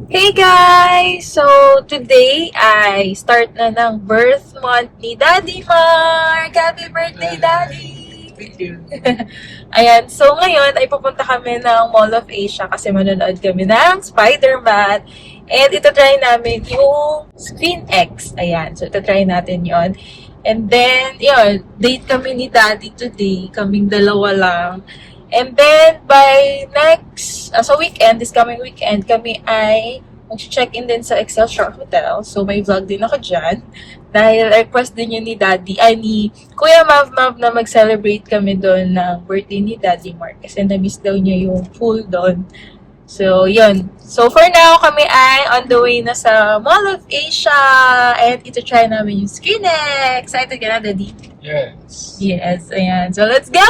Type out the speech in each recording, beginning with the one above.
Hey guys! So, today ay start na ng birth month ni Daddy Mark! Happy birthday, Daddy! Thank you. Ayan, so ngayon ay pupunta kami ng Mall of Asia kasi manonood kami ng Spider-Man. And ito try namin yung Screen X. Ayan, so ito try natin yon. And then, yun, date kami ni Daddy today. Kaming dalawa lang. And then, by next, so weekend, this coming weekend, kami ay mag-check-in din sa Excelsior Hotel. So, may vlog din ako dyan. Dahil request din yun ni Daddy, ay ni Kuya Mav na mag-celebrate kami doon ng birthday ni Daddy Mark. Kasi na-miss daw niya yung pool doon. So, yun. So, for now, kami ay on the way na sa Mall of Asia. And ito try namin yung Screen X. Excited ka na, Daddy? Yes. Yes, ayan. So, let's go!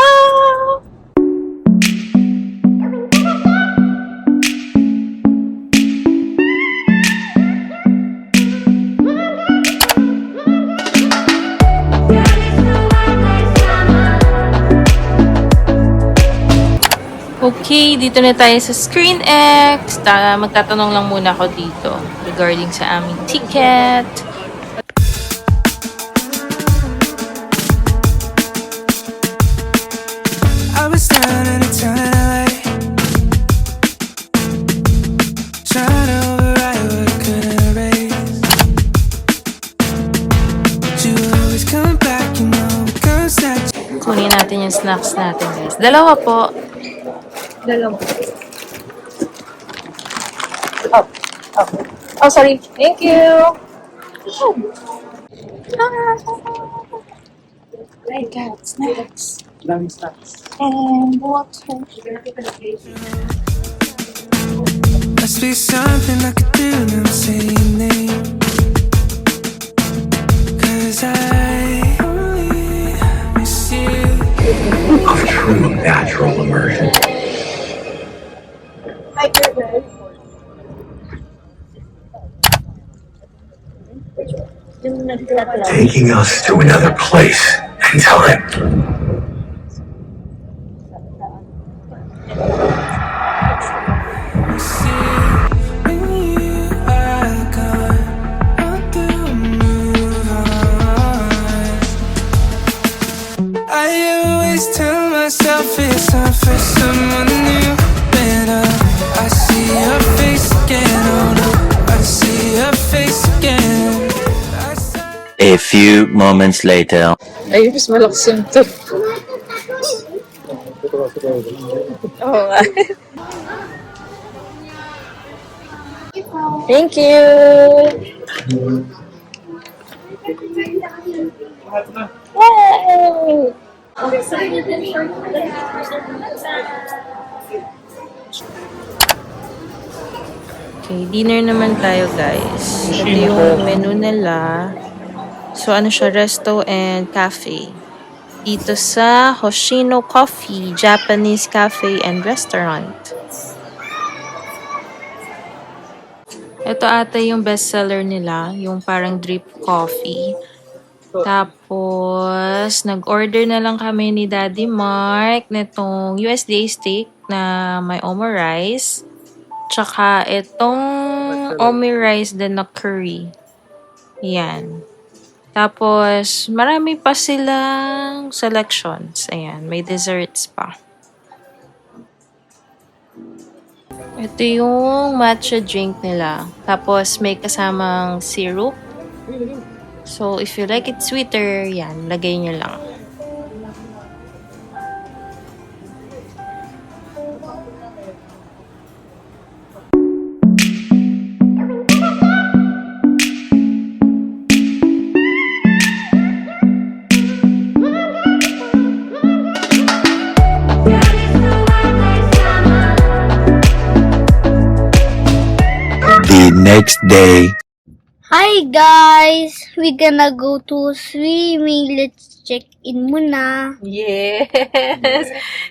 Okay, dito na tayo sa Screen X. Magtatanong lang muna ako dito regarding sa aming ticket. I was down in a town in LA, trying to override what I couldn't erase. But you always come back, you know it comes back. Kunin natin yung snacks natin, guys. Dalawa po. Dalawa. Oh, sorry. Thank you. I got snacks. Daming stocks. And water. Must be something I could do, now say your name. 'Cause I only miss you. Of true natural immersion. Taking us to another place and time. When you are gone, I'll do move on. I always tell myself it's time for someone new. Then I see your face again, oh no, I see your face again. A few moments later. Ay, mas malakas yung to. Oo nga. Thank you! Yay! Okay, dinner naman tayo, guys. Ito yung menu nila. So, ano siya? Resto and cafe. Dito sa Hoshino Coffee, Japanese Cafe and Restaurant. Ito ata yung bestseller nila, yung parang drip coffee. Tapos, nag-order na lang kami ni Daddy Mark nitong USDA steak na may omo rice. Tsaka itong omi rice din na curry. Yan. Tapos, marami pa silang selections. Ayan, may desserts pa. Ito yung matcha drink nila. Tapos, may kasamang syrup. So, if you like it sweeter, yan, lagay nyo lang. The next day. Hi guys! We're gonna go to swimming. Let's check in muna. Yes!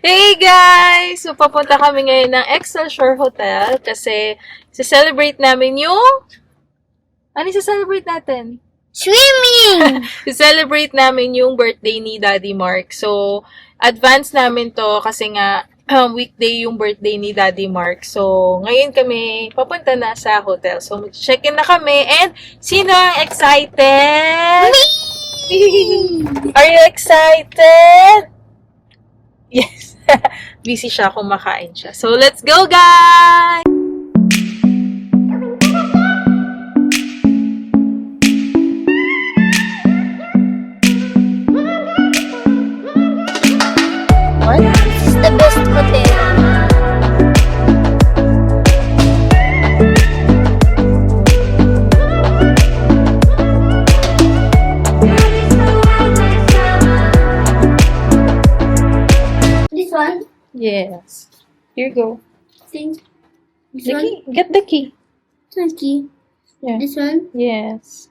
Hey guys! So, papunta kami ngayon ng Excelsior Hotel kasi celebrate namin yung... Ano celebrate natin? Swimming! Celebrate namin yung birthday ni Daddy Mark. So, advance namin to kasi nga weekday yung birthday ni Daddy Mark. So, ngayon kami papunta na sa hotel. So, mag-check-in na kami. And, sino ang excited? Are you excited? Yes. Busy siya, kumakain siya. So, let's go, guys! This is the best hotel. This one? Yes. Here you go. Think. This The one? key. Get the key. This one key. Yeah. This one? Yes.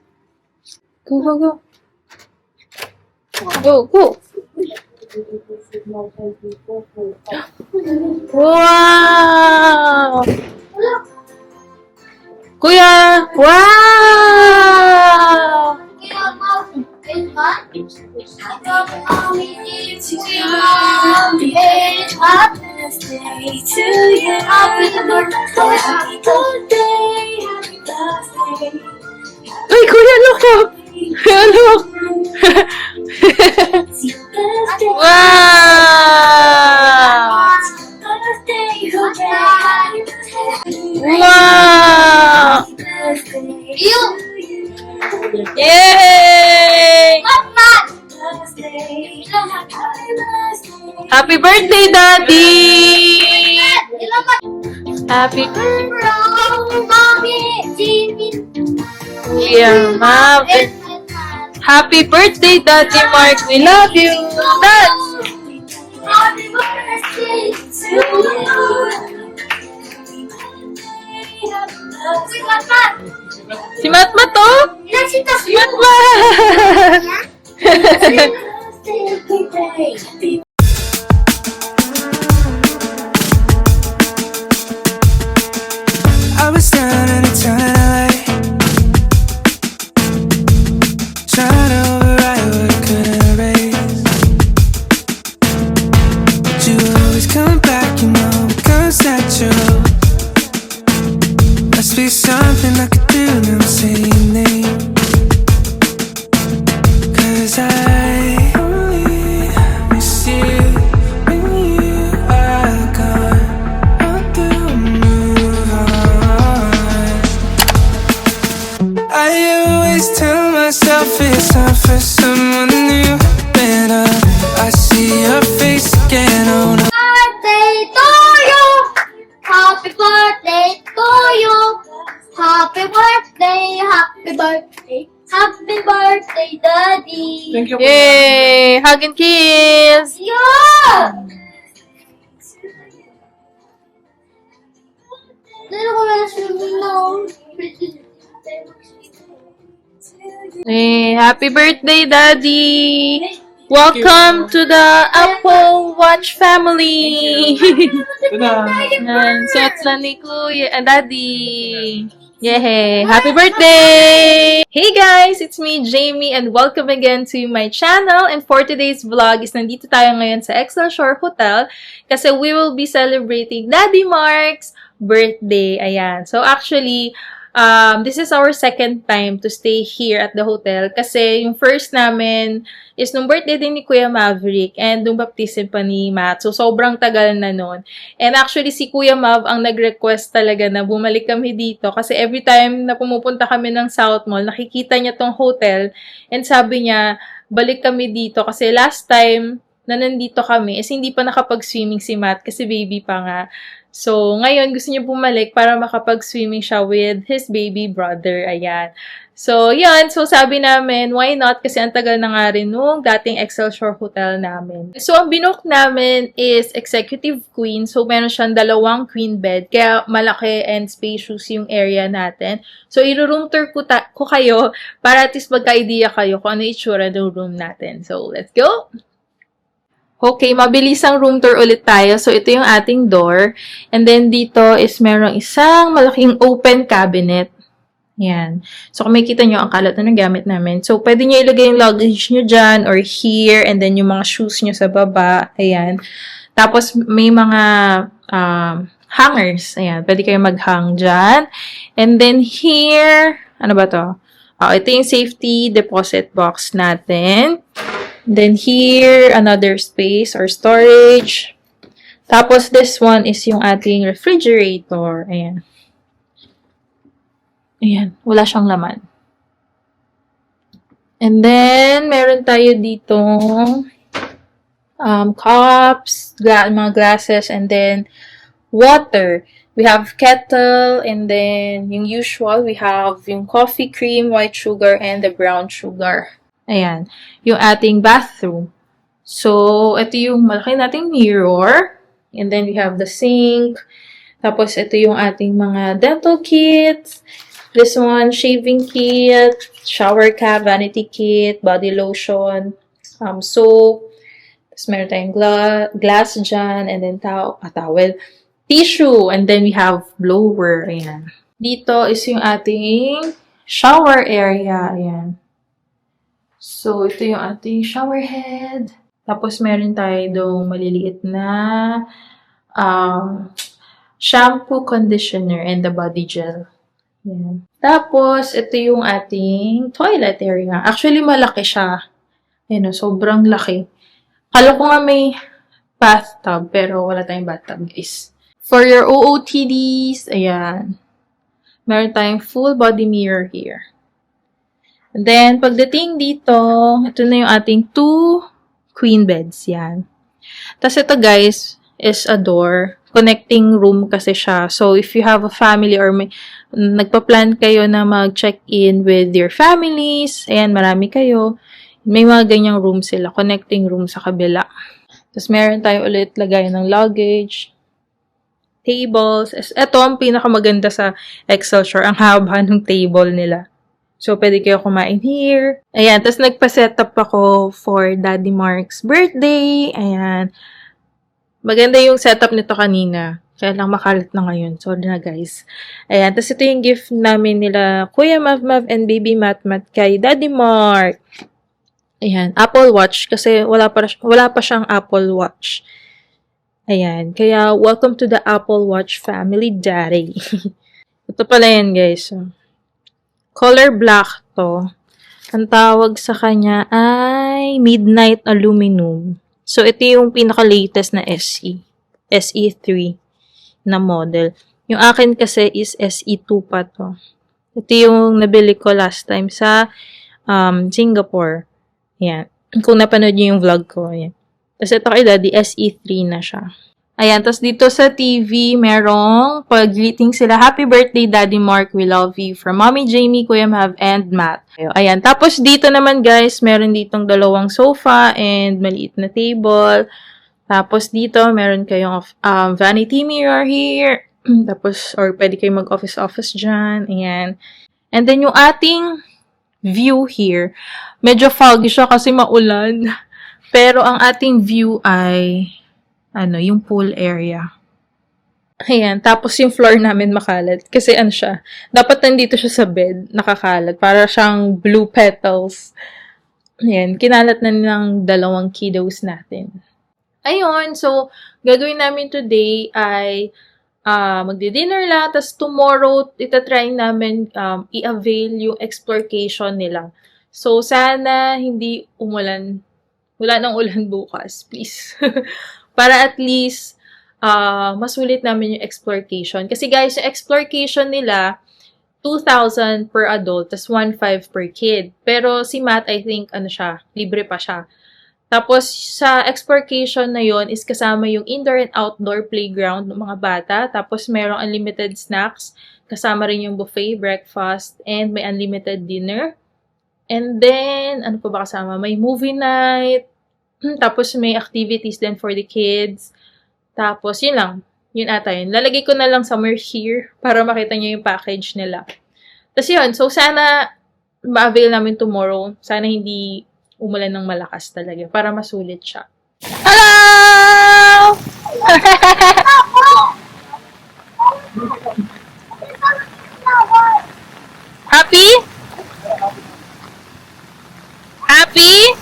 Go, go, go. Go, go. Wow! Kuya! Wow! Uy, kuya, look up! Look! Wow! Wow! Yay! Happy birthday, Daddy! Happy Kuya Mom. Happy birthday, Daddy Mark. We love you. Dad! Happy birthday to you. Si Matmat to? Ilan si Tas? Si Matmat! I was down in a twilight, trying to override what I couldn't erase. But you always come back, you know, because natural. Must be something I could do now, say your name. 'Cause I only miss you when you are gone. How do I move on? I always tell myself it's time for someone new. Then I see your face again. Oh no. Birthday to you. Happy birthday to you. Happy birthday, happy birthday, happy birthday, Daddy. Thank you. Yay! Hug and kiss! Yeah! Dito ko na swimming na. Hey, happy birthday, Daddy! Welcome to the Apple Watch family! Ito na. Yan, suot na ni Kuya, Daddy! Yay! Happy birthday! Hey guys! It's me, Jamie, and welcome again to my channel. And for today's vlog is nandito tayo ngayon sa Excelsior Hotel kasi we will be celebrating Daddy Mark's birthday. Ayan. So actually, this is our second time to stay here at the hotel kasi yung first namin is nung birthday din ni Kuya Maverick and nung baptism pa ni Matt. So, sobrang tagal na nun. And actually, si Kuya Mav ang nag-request talaga na bumalik kami dito kasi every time na pumupunta kami ng South Mall, nakikita niya tong hotel and sabi niya, balik kami dito kasi last time na nandito kami is hindi pa nakapag-swimming si Matt kasi baby pa nga. So, ngayon gusto niya bumalik para makapag-swimming siya with his baby brother. Ayan. So, yan. So, sabi namin, why not? Kasi ang tagal na nga rin nung dating Excelsior Hotel namin. So, ang binook namin is Executive Queen. So, meron siyang 2 queen bed. Kaya malaki and spacious yung area natin. So, i-room tour ko kayo para at least magka-idea kayo kung ano itsura ng room natin. So, let's go! Okay, mabilisang room tour ulit tayo. So, ito yung ating door. And then, dito is merong isang malaking open cabinet. Yan. So, kung makikita nyo, ang kalat na ng gamit namin. So, pwede nyo ilagay yung luggage nyo dyan or here. And then, yung mga shoes nyo sa baba. Ayan. Tapos, may mga hangers. Ayan, pwede kayo mag-hang dyan. And then here, ano ba to? Ito yung safety deposit box natin. Then here, another space or storage. Tapos, this one is yung ating refrigerator. Ayan. Ayan, wala siyang laman. And then, meron tayo dito cups, mga glasses, and then water. We have kettle, and then yung usual, we have yung coffee cream, white sugar, and the brown sugar. Ayan, yung ating bathroom. So, ito yung malaki nating mirror. And then, we have the sink. Tapos, ito yung ating mga dental kits. This one, shaving kit, shower cap, vanity kit, body lotion, soap. Tapos, meron tayong glass dyan. And then, towel. Tissue. And then, we have blower. Ayan. Dito is yung ating shower area. Ayan. So, ito yung ating shower head. Tapos, meron tayo dong maliliit na shampoo, conditioner, and the body gel. Yan. Tapos, ito yung ating toilet area. Actually, malaki siya. Ayan, sobrang laki. Kala ko nga may bathtub, pero wala tayong bathtub, guys. For your OOTDs, ayan. Meron tayong full body mirror here. And then, pagdating dito, ito na yung ating 2 queen beds, yan. Tapos ito, guys, is a door. Connecting room kasi siya. So, if you have a family or nagpa-plan kayo na mag-check-in with your families, ayan, marami kayo, may mga ganyang room sila. Connecting room sa kabila. Tapos, meron tayo ulit lagay ng luggage, tables. Ito ang pinakamaganda sa Excelsior, ang haba ng table nila. So, pwede kayo kumain here. Ayan, tapos nagpa-setup ako for Daddy Mark's birthday. Ayan. Maganda yung setup nito kanina. Kaya lang makalat na ngayon. Sorry na, guys. Ayan, tapos ito yung gift namin nila Kuya Mav Mav and Baby Mat Mat kay Daddy Mark. Ayan, Apple Watch. Kasi wala pa siyang Apple Watch. Ayan, kaya welcome to the Apple Watch family, Daddy. Ito pala yan, guys. Color black to. Ang tawag sa kanya ay Midnight Aluminum. So, ito yung pinaka-latest na SE. SE3 na model. Yung akin kasi is SE2 pa to. Ito yung nabili ko last time sa Singapore. Ayan. Kung napanood niyo yung vlog ko. Ayan. Tapos ito kay Daddy, SE3 na siya. Ayan, tapos dito sa TV, merong pag-greeting sila. Happy birthday, Daddy Mark. We love you. From Mommy Jamie, Kuya Mav, and Matt. Ayan, tapos dito naman, guys, meron ditong dalawang sofa and maliit na table. Tapos dito, meron kayong vanity mirror here. Tapos, or pwede kayong mag-office dyan. Ayan. And then, yung ating view here, medyo foggy siya kasi maulan. Pero, ang ating view ay yung pool area. Ayan. Tapos yung floor namin makalat. Kasi siya. Dapat nandito siya sa bed. Nakakalat. Para siyang blue petals. Ayan. Kinalat na ng dalawang kiddos natin. Ayun. So, gagawin namin today ay magdi-dinner lang. Tapos tomorrow, itatry namin i-avail yung exploration nila. So, sana hindi umulan. Wala nang ulan bukas. Please. Para at least, masulit namin yung exploration. Kasi guys, yung exploration nila, 2,000 per adult, tas 1,500 per kid. Pero si Matt, I think, libre pa siya. Tapos, sa exploration na yon is kasama yung indoor and outdoor playground ng mga bata. Tapos, merong unlimited snacks. Kasama rin yung buffet, breakfast, and may unlimited dinner. And then, ano pa ba kasama? May movie night. Tapos, may activities din for the kids. Tapos, yun lang. Yun ata yun. Lalagay ko na lang somewhere here para makita nyo yung package nila. Tapos yun. So, sana ma-avail namin tomorrow. Sana hindi umulan ng malakas talaga para masulit siya. Hello! Happy? Happy?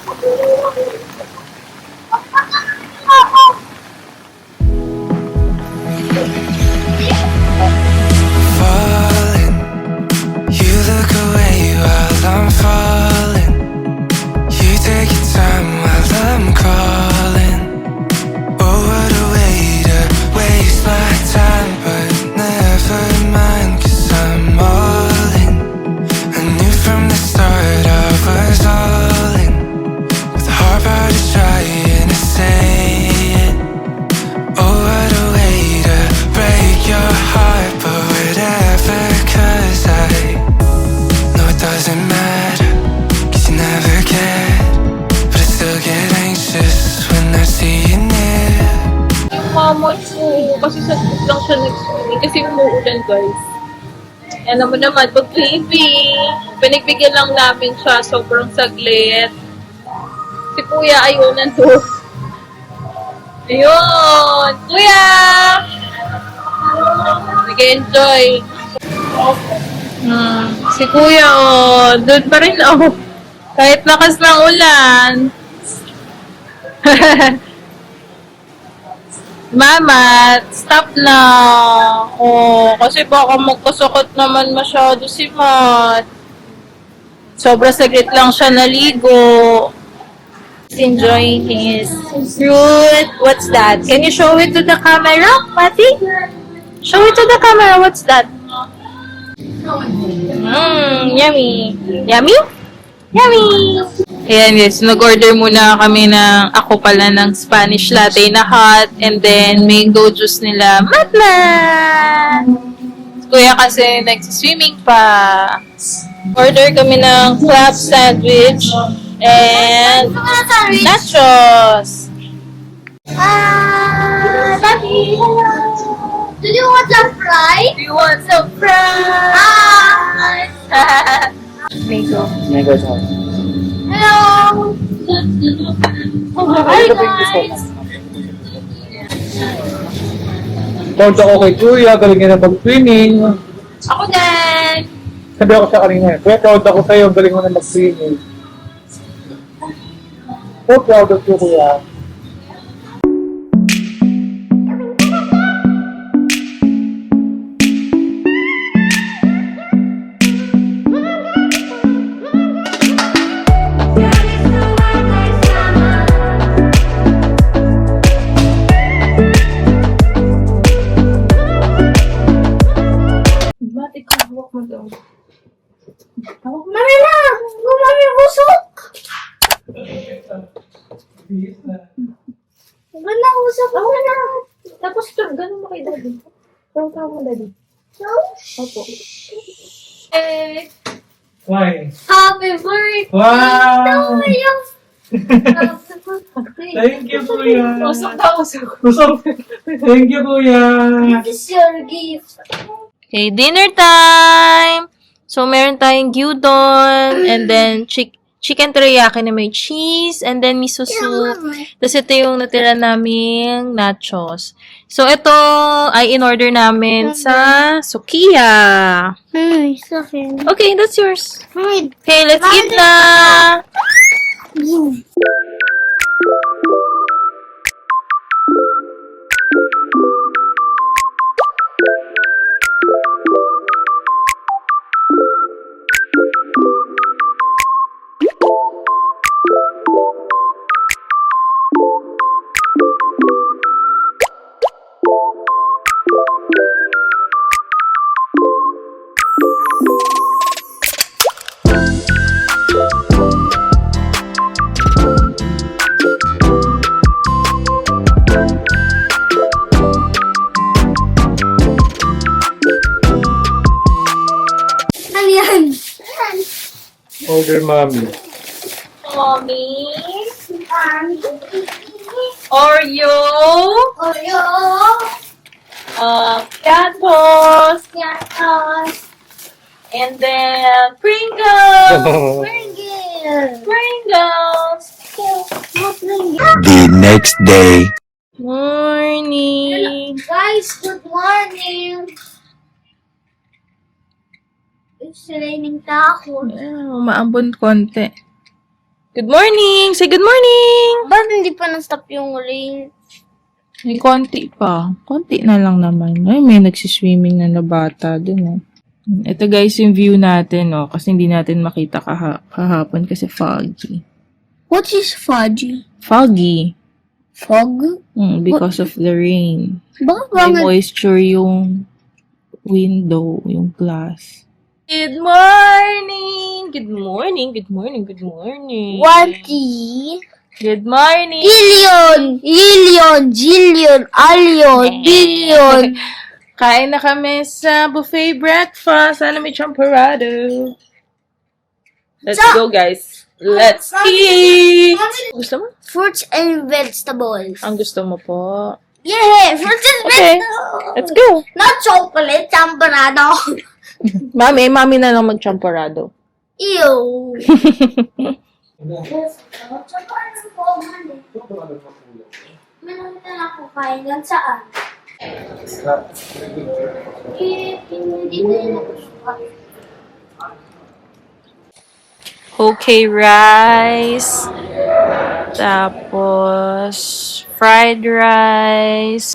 kasi saglit lang siya nag-swimming kasi umuulan, guys. Alam mo naman, pag baby, pinagbigyan lang namin siya, sobrang saglit. Si Kuya, ayun, nandun. Ayun! Kuya! Nag-enjoy. Si Kuya, oh, doon pa rin, oh. Kahit lakas ng ulan. Mama, stop na. Oh, kasi baka magkasakit naman masyado si Matt. Sobra saglit lang siya naligo. He's enjoying his fruit. What's that? Can you show it to the camera, Mati? Show it to the camera. What's that? Yummy. Yummy? Yummy! Ayan guys, nag-order muna kami ng, ako pala, ng Spanish latte na hot, and then mango juice nila, Matman! Kuya kasi nag-swimming pa. Order kami ng club sandwich and nachos. Daddy, hello. Do you want some fries? Do you want some fries? Mango. Mega siya. Hello. Hi guys. Proud ako kay Kuya, galing niya na mag-swimming. Ako din! Sabi ako sa kanina, Kuya, proud ako sa'yo, galing mo na mag-swimming. So proud of you, Kuya. Ba't ikaw hawak mo daw? Mami na! Mami, busok! Wala na, usap ako na. Tapos, ganun mo kay daddy. Parang tawag mo daddy. Opo. Eh, Why? Happy birthday Wow! to you! Happy birthday. Thank you, Kuya. usok na usok. Usok. Thank you, Kuya. This is your gift. Okay, dinner time! So, meron tayong gyudon, and then chicken teriyaki na may cheese, and then miso soup. Tapos ito yung natira naming nachos. So, ito ay in-order namin sa Sukiya. It's okay. Okay, that's yours. Mami, Okay, let's eat na! ano yan? Order, Mommy. Mommy, Oreo, Oreo. Gatos, Yatos. and then Pringles. Pringles. Pringles. The next day. Morning. Guys, good morning. It's raining tako. Umaambon konti. Good morning! Say good morning! Ba't hindi pa na-stop yung rain? May konti pa. Konti na lang naman. Ay, may nagsiswimming na bata dun, oh. Ito guys, yung view natin, oh. Kasi hindi natin makita kahapon kasi foggy. What is fudgy? Foggy. Fog? Because of the rain. Bakit May bangad? moisture yung window, yung glass. Good morning! Good morning, good morning, good morning. Wanty. Good morning! Ilion, Jillion, Alion, Billion. Kain na kami sa buffet breakfast. Sana may champorado. Let's go, guys. Let's eat! Gusto mo? Fruits and vegetables. Ang gusto mo po. Yeah, Princess Okay. Bit. Let's go. Not chocolate, champorado. Mami na lang mag-champorado. Ew. Meron na lang ako kain yan saan? Hindi na yun ako sukat. Okay, rice. Tapos, fried rice.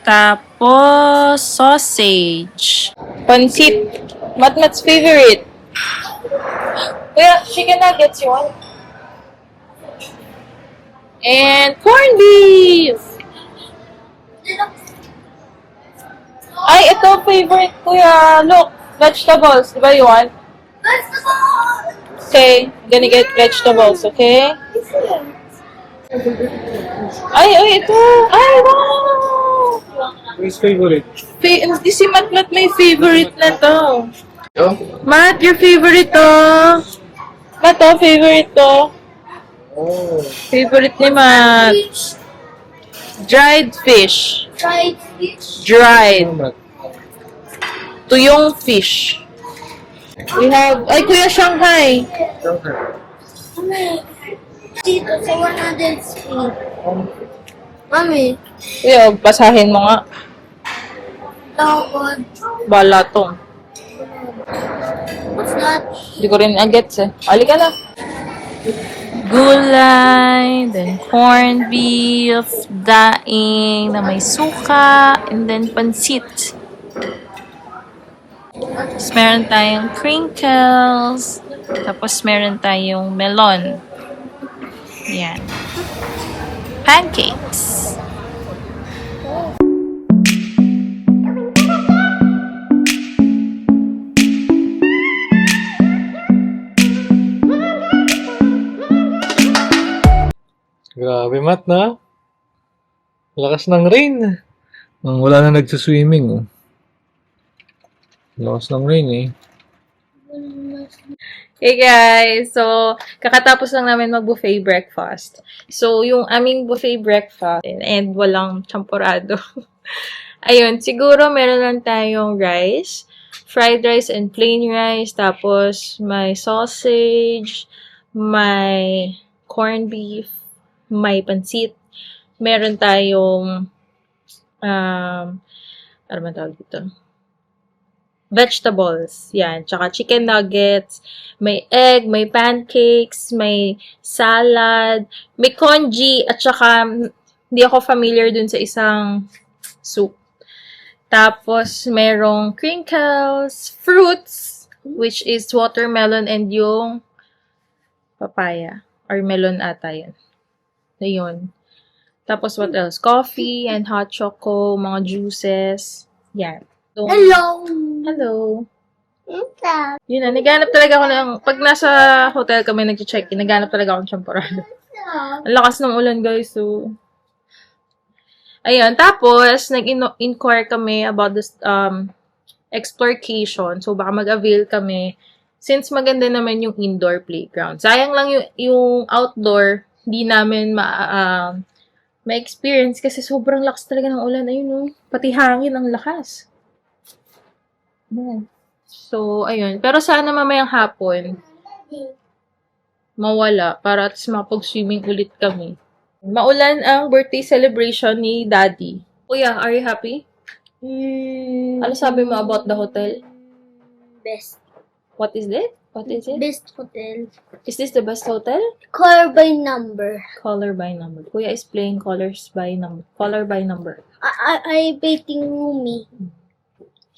Tapos, sausage. Pansit. Matmat's favorite. Kuya, chicken nuggets you want? And corned beef. Ay, ito favorite kuya. Look, vegetables. Diba you want? Okay, gonna get vegetables, okay? Ay, ito. Ay, wow! Who's favorite? Hindi si Matmat may favorite na to. Yo? Matt, your favorite to. Matt, oh, favorite to. Oh. Favorite ni Matt. Dried fish. Fried fish. Dried. Tuyong fish. We have, ay, Kuya Shanghai. Dito sa 100 speed. Mami, Kuya, basahin mo nga. tawag. Bala to. What's that? Hindi ko rin agets eh. Ali ka na. Gulay, then corned beef, daing na may suka, and then pansit. Tapos meron tayong crinkles, tapos meron tayong melon. Yan. Pancakes. Grabe, Matt, na. Lakas ng rain. Nang wala na nagsuswimming, oh. Lakas ng rain, eh. Hey guys! So, kakatapos lang namin mag-buffet breakfast. So, yung aming buffet breakfast and walang champorado. Ayun, siguro meron lang tayong rice, fried rice and plain rice, tapos may sausage, may corned beef, may pansit, meron tayong ano man tawag dito? Vegetables, yan, tsaka chicken nuggets, may egg, may pancakes, may salad, may congee, at tsaka hindi ako familiar dun sa isang soup. Tapos, merong crinkles, fruits, which is watermelon and yung papaya, or melon ata yun. Ayun. Tapos, what else? Coffee and hot choco, mga juices, yan. So, Hello. hello. Ika. Yun na, naghanap talaga ako ng, pag nasa hotel kami nag-check-in, naghanap talaga ako ng champorado. Ang lakas ng ulan, guys, so. Ayun, tapos, nag-inquire kami about this, exploration. So, baka mag-avail kami, since maganda naman yung indoor playground. Sayang lang yung outdoor, hindi namin ma-experience kasi sobrang lakas talaga ng ulan. Ayun, no? Pati hangin ang lakas. Ayan. So, ayun. Pero sana mamayang hapon, mawala para at least makapag-swimming ulit kami. Maulan ang birthday celebration ni Daddy. Kuya, are you happy? Ano sabi mo about the hotel? Best. What is it? What is it? Best hotel. Is this the best hotel? Color by number. Color by number. Kuya is playing colors by number. Color by number. I painting roomy.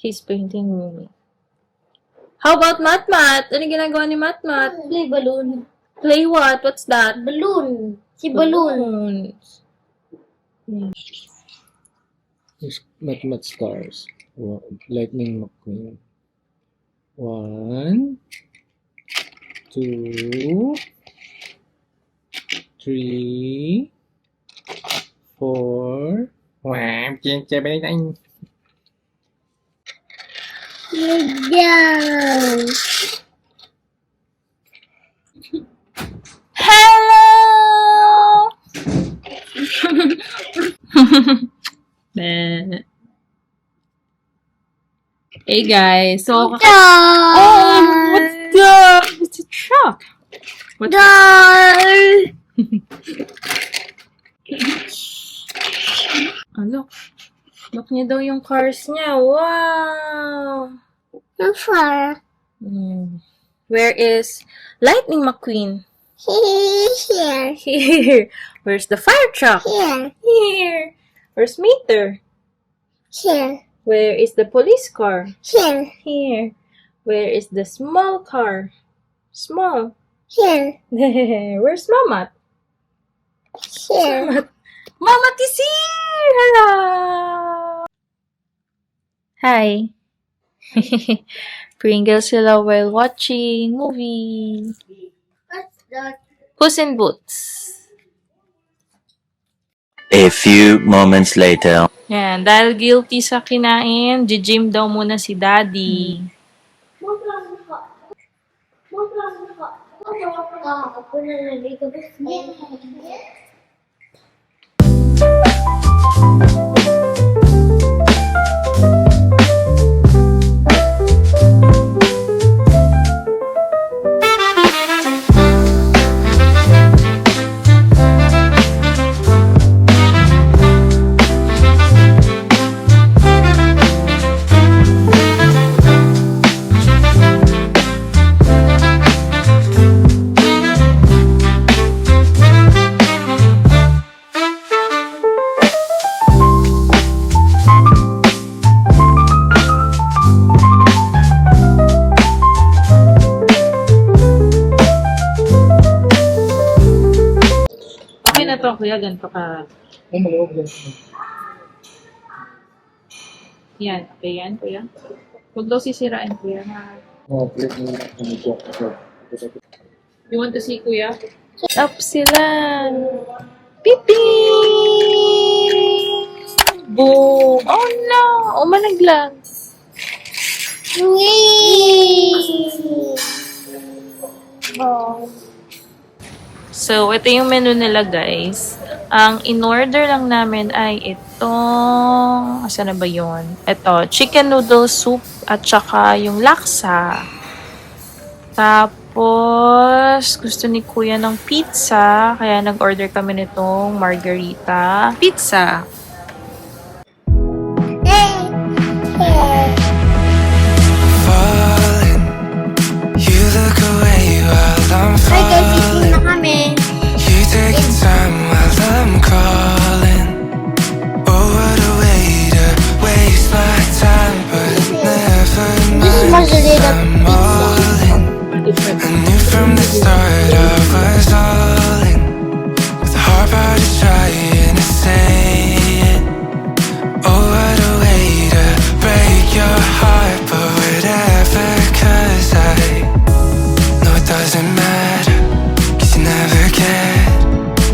He's painting roomy. How about Matmat? Ano ginagawa ni Matmat? Play balloon. Play what? What's that? Balloon. Si balloon. Balloons. Matt stars. Lightning McQueen. 1, 2, 3, 4, 5, 6, 7, 8, 9. Yeah. Hello! Hey guys, so Dog. what's up? It's a truck. What's Dog. Look. Look niya daw yung cars niya. Wow! No far. Where is Lightning McQueen? Here. Here. Where's the fire truck? Here. Here. Where's Meter? Here. Where is the police car? Here. Here. Where is the small car? Small. Here. Where's Mamat? Here. Mamat is here! Hello! Hi. Pringles sila while watching movie. What's that? Puss in Boots. A few moments later. Yan, dahil guilty sa kinain, gym daw muna si Daddy. Okay na to, kuya. Ganito ka. Yan. Okay yan, kuya. Huwag daw sisirain, kuya. You want to see, kuya? Up sila. Pipi! Boom! Oh no! Oh, malaglag. So, ito yung menu nila, guys. Ang in-order lang namin ay itong... Asa na ba yun? Ito, chicken noodle soup at saka yung laksa. Tapos, gusto ni Kuya ng pizza. Kaya nag-order kami nitong margarita pizza. Falling, you look away while I'm Hi guys, ito falling. na kami. You taking time while I'm crawling. Oh, what a way to waste my time, but never This is mind. margarita I'm all in. I knew from the start I was all in. With a heart about to try and to say it. Oh, what a way to break your heart, but whatever, 'cause I know it doesn't matter, 'cause you never cared,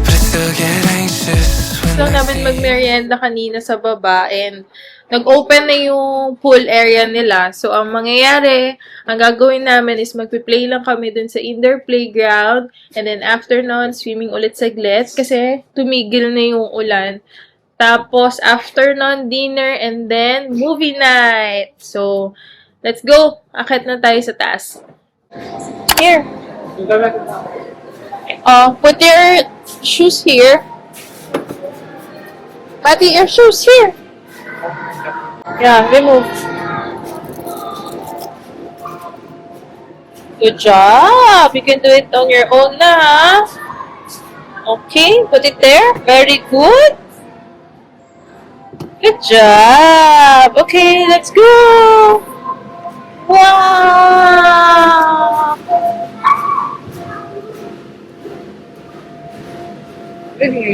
but I still get anxious when Lang I namin see magmerienda kanina sa baba and nag-open na yung pool area nila. So, ang mangyayari, ang gagawin namin is magpi-play lang kami dun sa indoor playground and then after nun, swimming ulit saglit kasi tumigil na yung ulan. Tapos, after nun, dinner and then movie night. So, let's go! Akit na tayo sa taas. Here. Put your shoes here. Pati your shoes here. Yeah, remove. Good job. You can do it on your own na, ha? Okay, put it there. Very good. Good job. Okay, let's go. Wow.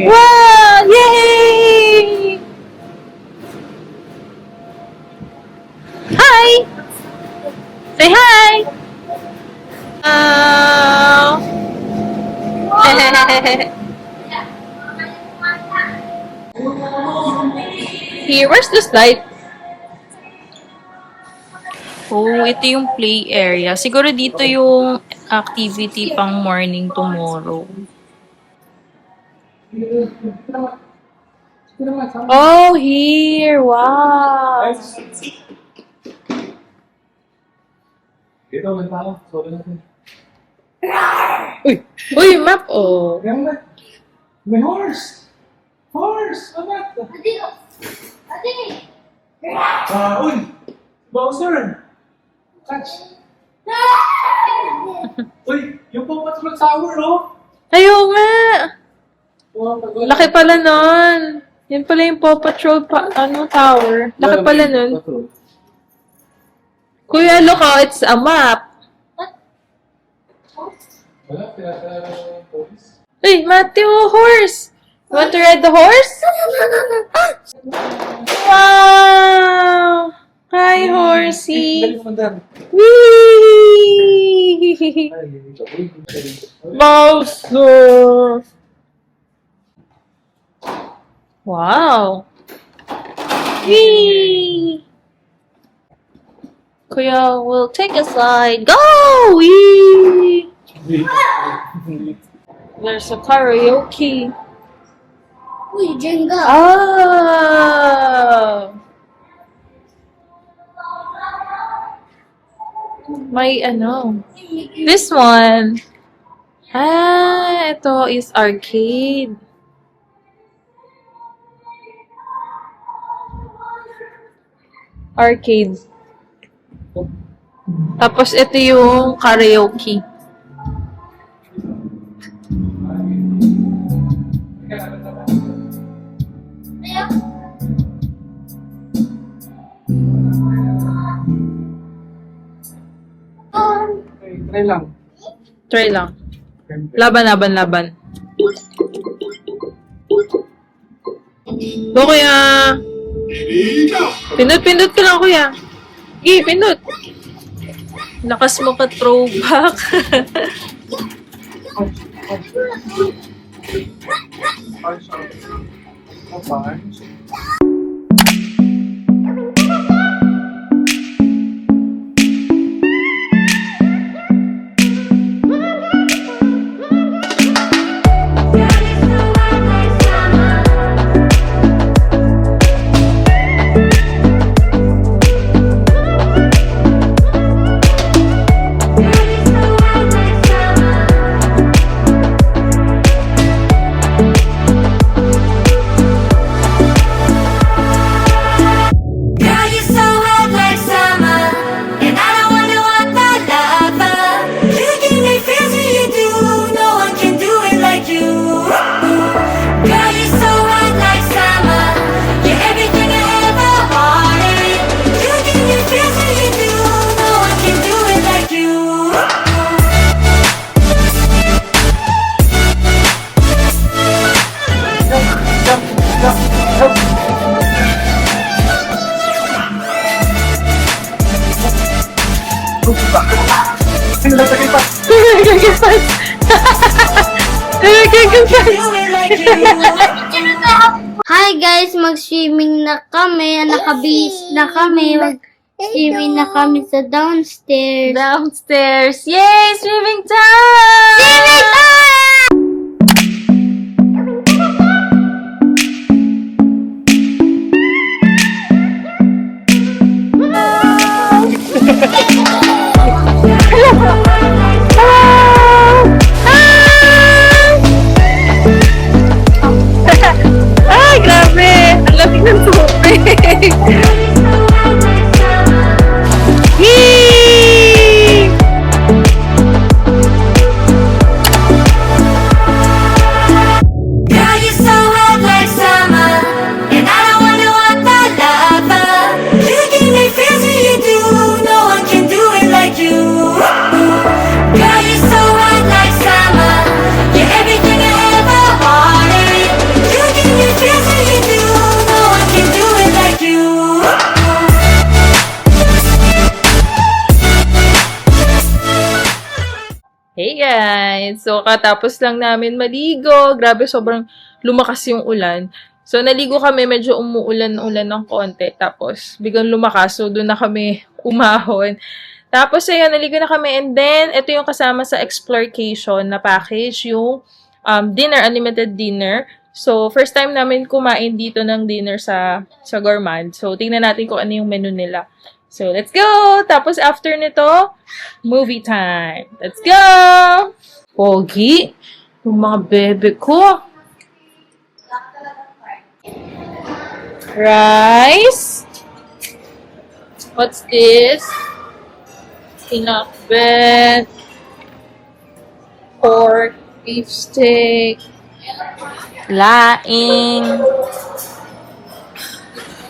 Wow! Yay! Hi! Say hi! Here, where's the slide? Oh, ito yung play area. Siguro dito yung activity pang morning tomorrow. Oh, here! Wow! Dito, may tao. Sorry natin. Uy, map, oh. May horse! Horse! Amat! Uy! Bowser! Catch! Uy! Yung Paw Patrol Tower, oh! Ayaw nga! Laki pala nun. Yan pala yung Paw Patrol tower. Laki pala nun. Kuya, look how it's a map. Wala, pinaka police. Hey, Matthew, horse! You want to ride the horse? Wow! Hi, horsey! Whee! Bowser! Wow! Whee! Kuya, we'll take a slide. Go! Whee! There's a karaoke. Uy, Jenga. Ah! May ano. This one. Ah, ito is arcade. Arcade. Tapos ito yung karaoke. Try lang. Try lang. Laban, laban, laban. Go, kuya! Pindot, pindot ka lang, kuya. Pindot. Lakas mo ka throwback. Girl, you're so hot like summer, and I don't wonder what the lover. You give me feels when you do, no one can do it like you. Girl, you're so hot like summer, you're everything I ever wanted. You give me feels when you do, no one can do it like you. Do it like you. Hi guys, mag-swimming na kami. Nakabihis na kami. Mag-swimming na kami sa downstairs. Downstairs. Yay! Swimming time! Swimming time! Ay, grabe! Ang lamig ng tubig! Yee! Girl, you're so hot like summer, and I don't wonder what the lover. You give me feels when you do, no one can do it like you. Girl, you're so hot like summer, you're everything I ever wanted. You give me feels when you do, no one can do it like you. Hey guys! So, katapos lang namin maligo. Grabe, sobrang lumakas yung ulan. So, naligo kami, medyo umuulan-ulan ng konti. Tapos, biglang lumakas. So, doon na kami umahon. Tapos, ayun, naligo na kami. And then, ito yung kasama sa Explorcation na package, yung dinner, unlimited dinner. So, first time namin kumain dito ng dinner sa Gourmand. So, tingnan natin kung ano yung menu nila. So, let's go! Tapos after nito, movie time. Let's go! Pogi! Yung mga bebe ko. Rice. What's this? Pinakbet. Pork. Beef steak. Laing.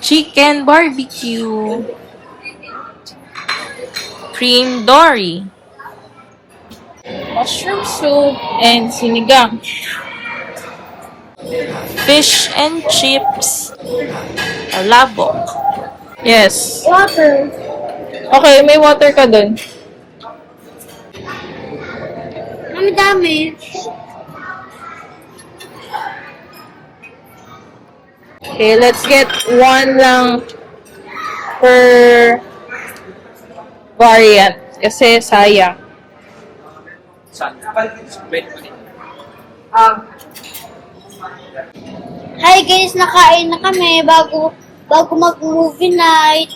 Chicken barbecue. Cream dory. Mushroom soup and sinigang. Fish and chips. Labok. Yes. Water. Okay, may water ka dun. Ang dami. Okay, let's get one lang per variant. Kasi sayang. Hi guys, nakain na kami bago mag-movie night.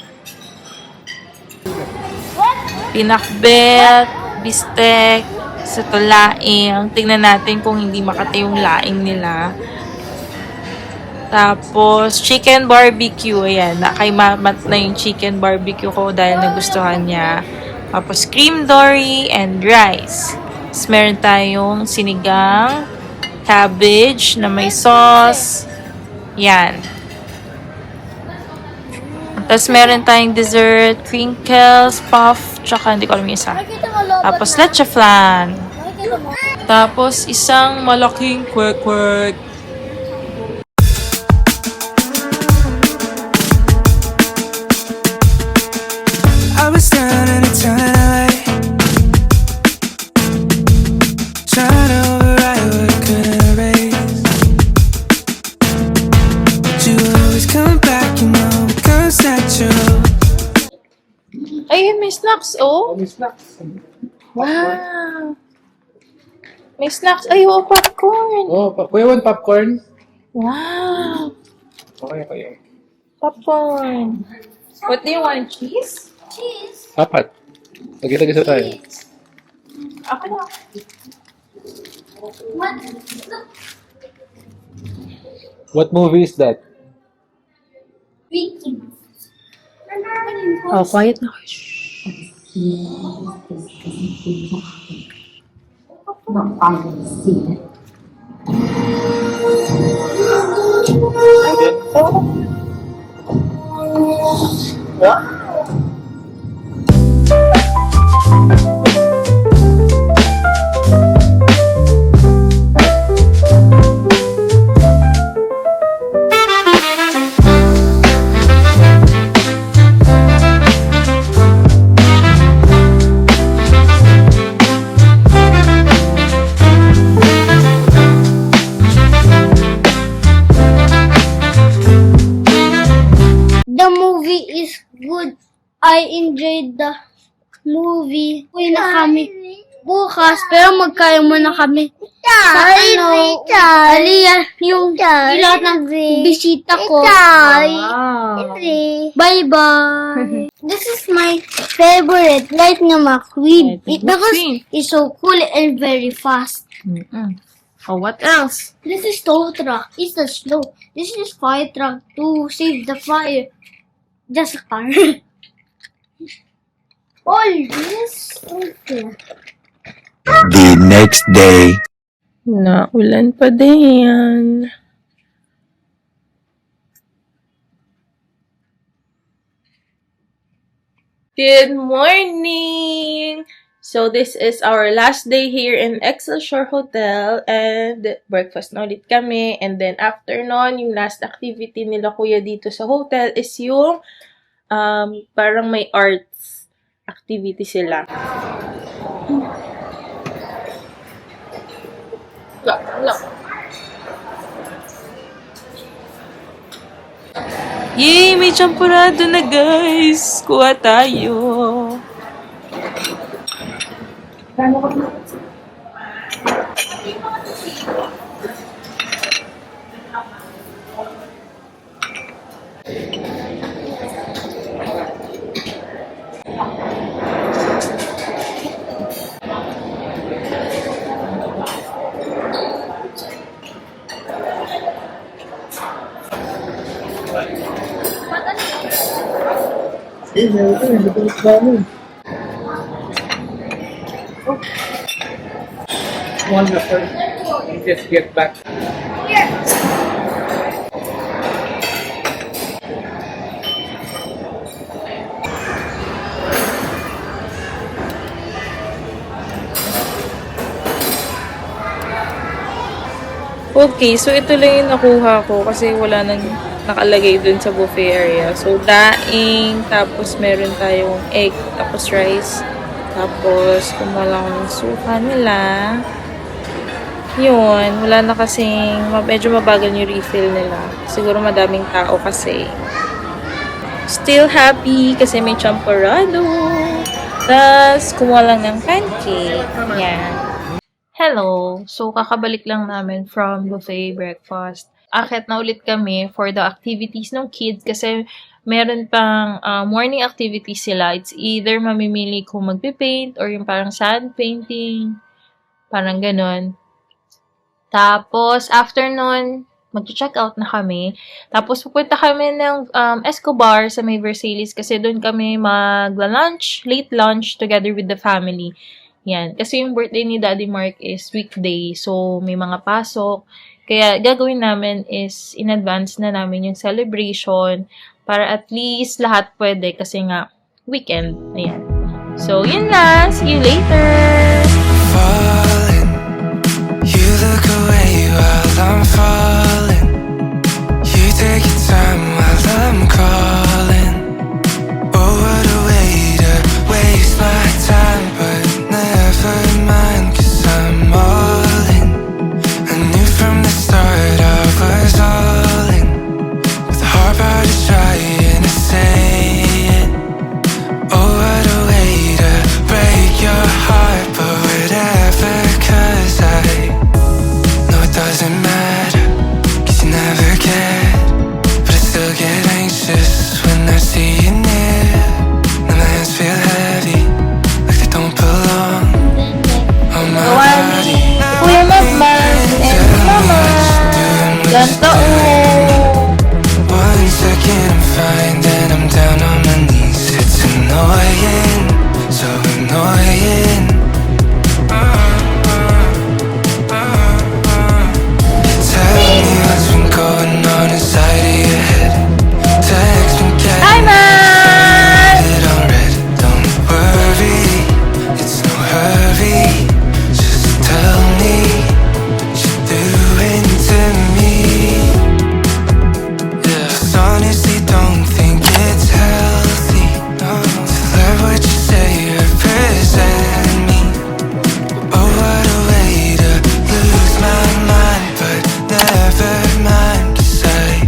Pinakbet, bistek, sa laing. Tingnan natin kung hindi makati yung laing nila. Tapos, chicken barbecue. Ayan, kay Mamat na yung chicken barbecue ko dahil nagustuhan niya. Tapos, cream dory and rice. Tapos, meron tayong sinigang, cabbage na may sauce. Yan. Tapos, meron tayong dessert, crinkles, puff, tsaka hindi ko alam yung isa. Tapos, leche flan. Tapos, isang malaking kwek-kwek. I was down in a ton of light, trying to override what I couldn't erase. But you always come back, you know, it comes natural. Ayun, may snacks, oh. May snacks. Wow. May snacks. Ay, oh, popcorn. Oh, kuya, one popcorn. Wow. Okay. Popcorn. What do you want? Cheese? Apat. Lagi-lagi sa tayo. Ako na. What movie is that? Oh, quiet na. The movie is good. I enjoyed the movie. Uwi na kami bukas, pero magkain muna kami. Sa Aliyah, yung lahat ng bisita ko. Bye-bye. This is my favorite, Lightning McQueen. Because it's so cool and very fast. Oh, what else? This is tow truck. It's the slow. This is fire truck to save the fire. Just a car. All this. Okay. The next day. Naulan pa din. Good morning! So, this is our last day here in Excelsior Hotel and breakfast na ulit kami. And then, after nun, yung last activity nila kuya dito sa hotel is yung parang may arts activity sila. Yay! May champurado na, guys! Kuha tayo! Wonderful. You just get back. Okay, so ito lang yung nakuha ko kasi wala nang nakalagay dun sa buffet area. So, daing, tapos meron tayong egg, tapos rice, tapos kumuha ng suka nila. Yun, wala na kasing, medyo mabagal yung refill nila. Siguro madaming tao kasi. Still happy kasi may champorado. Tapos, kumuha lang ng pancake. Yan. Hello! So, kakabalik lang namin from buffet breakfast. Akit na ulit kami for the activities ng kids kasi meron pang morning activities sila. It's either mamimili kung magpipaint or yung parang sand painting. Parang ganon. Tapos, after nun, mag-check out na kami. Tapos, pupunta kami ng Escobar sa may Versailles kasi doon kami magla-lunch, late lunch together with the family. Yan. Kasi yung birthday ni Daddy Mark is weekday. So, may mga pasok. Kaya, gagawin namin is in advance na namin yung celebration para at least lahat pwede kasi nga weekend. Ayan. So, yun lang. See you later! Falling, you look away while I'm falling. You take your time while I'm calling. Oh, what a way to waste my time, but never mind, 'cause I'm all in. I knew from the start I was all in, with a heart about to try and to say it. Oh, what a way to break your heart, but whatever, 'cause I know it doesn't matter, 'cause you never cared. But I still get anxious when I see you near. And my hands feel heavy, like they don't belong on my body. Kuya Mama! And Mama! Ganto! One second I'm fine, then I'm down on my knees. It's annoying, so annoying. Tell me what's been going on inside of your head. Text me, get Hi, Man! it on red. Don't worry, it's no hurry. Just tell me what you're doing to me. Yeah. 'Cause honestly, don't think it's healthy to let what you say represent me. Oh, what a way to lose my mind, but never mind, 'cause I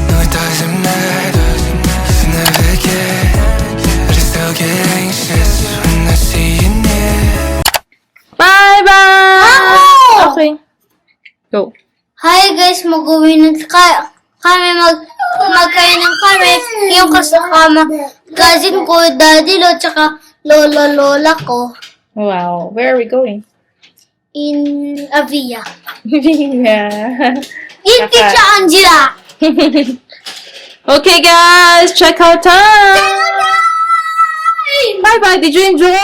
know it doesn't matter, 'cause you never care. But I still get anxious when I see you near. Bye-bye! Okay. Go. Hi guys, mag-uwi na kami magkainan kami. Yung kasama cousin ko, daddy lo, tsaka lola ko Wow. Where are we going? in Avia. Yeah. In Teacher Angela. Okay, guys. Check out time. Bye-bye. Did you enjoy?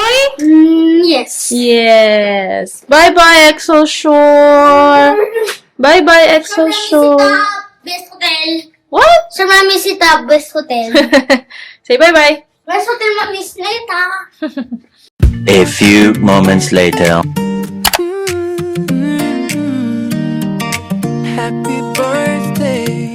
Yes. Yes. Bye-bye, Exo Shore. Bye-bye, Exo Shore. Best Hotel. What? Sa Mami Sita, Best Hotel. Say bye-bye. Best Hotel, Mami Sita. A few moments later. Happy birthday.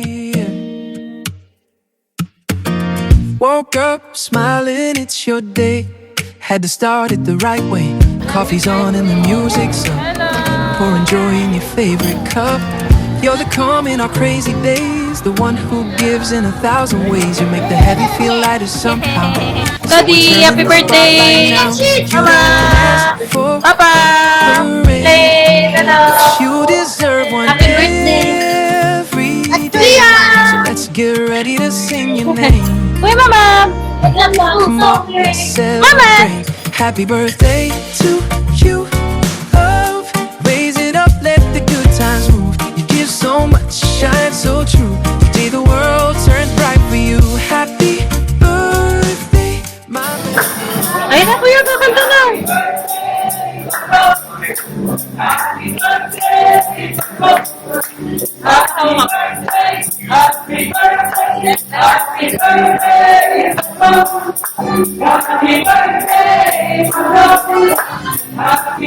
Woke up smiling, it's your day. Had to start it the right way. Coffee's on and the music's up. Pouring joy in your favorite cup. You're the calm in our crazy days. The one who gives in 1,000 ways. You make the heavy feel lighter somehow. Daddy, happy birthday. Mama. Papa. Play. You deserve one Happy birthday. every day. So let's get ready to sing your name. Uy, Mama. Come on, let's celebrate. Happy birthday to you. Love, raise it up, let the good times move. You give so much, shine so true. Today the world turns bright for you. Happy birthday kakanta na! Happy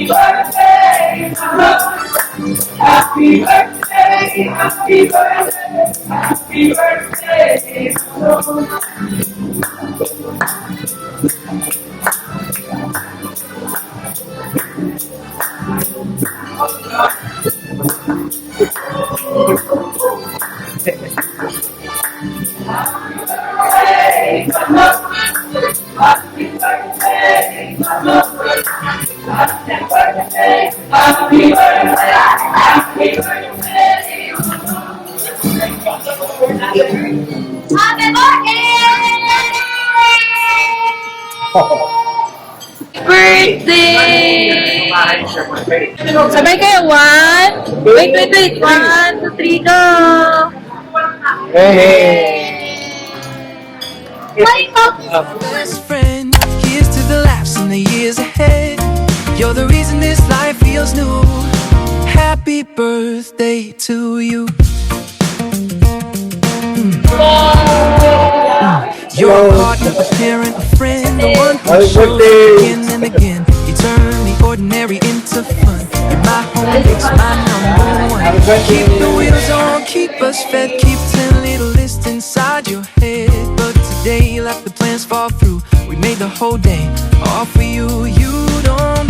birthday! Sabay kayo, 1. Wait. 1, 2, 3, go! Best friend, here's to the laughs and the years ahead. You're the reason this life feels new. Happy birthday to you. You're a partner, a parent, a friend, the one who shows again and again. You turn the ordinary into fun. You're my home fix, my number one. Keep the wheels on, keep us fed, keep 10 little lists inside your head. But today, let the plans fall through. We made the whole day all for you. You don't